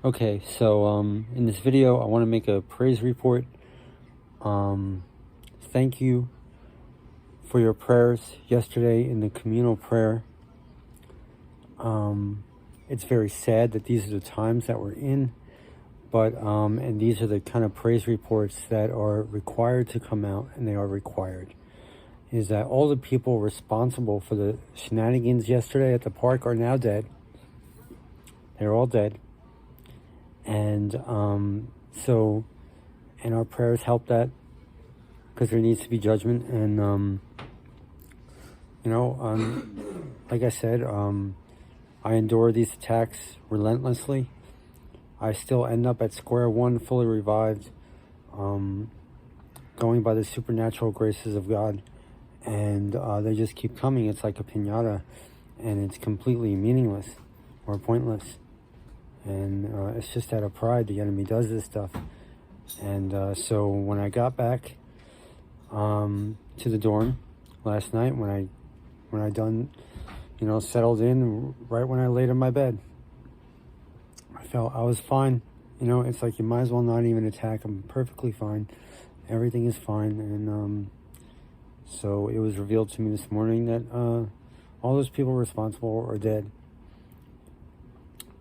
Okay, so in this video, I want to make a praise report. Thank you for your prayers yesterday in the communal prayer. It's very sad that these are the times that we're in, but and these are the kind of praise reports that are required to come out, and they are required. Is that all the people responsible for the shenanigans yesterday at the park are now dead. They're all dead. And and our prayers help that, because there needs to be judgment. And like I said, I endure these attacks relentlessly. I still end up at square one, fully revived, going by the supernatural graces of God, and they just keep coming. It's like a piñata, and it's completely meaningless or pointless. And it's just out of pride the enemy does this stuff. And so when I got back to the dorm last night, when I done, settled in, right when I laid in my bed, I felt I was fine. It's like you might as well not even attack. I'm perfectly fine. Everything is fine. And so it was revealed to me this morning that all those people responsible are dead.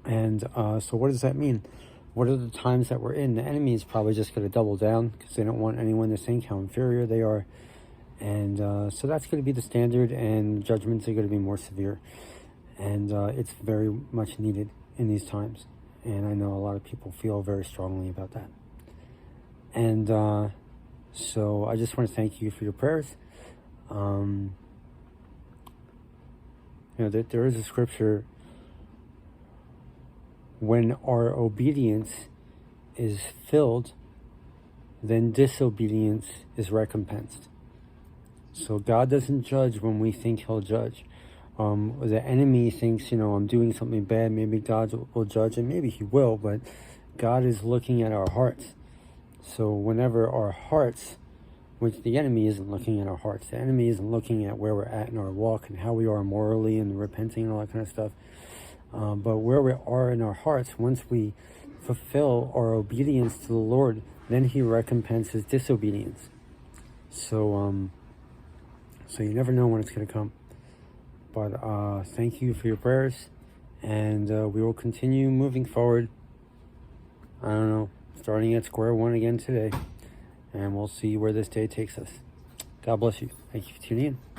And so what does that mean? What are the times that we're in? The enemy is probably just going to double down, because they don't want anyone to think how inferior they are. And so that's going to be the standard, and judgments are going to be more severe. And it's very much needed in these times. And I know a lot of people feel very strongly about that. And so I just want to thank you for your prayers. There is a scripture: when our obedience is filled, then disobedience is recompensed. So God doesn't judge when we think he'll judge. The enemy thinks, I'm doing something bad, maybe God will judge, and maybe he will, but God is looking at our hearts. So whenever our hearts, which the enemy isn't looking at our hearts, the enemy isn't looking at where we're at in our walk and how we are morally and repenting and all that kind of stuff. But where we are in our hearts, once we fulfill our obedience to the Lord, then he recompenses disobedience. So so you never know when it's going to come. But thank you for your prayers, and we will continue moving forward. I don't know, starting at square one again today, and we'll see where this day takes us. God bless you. Thank you for tuning in.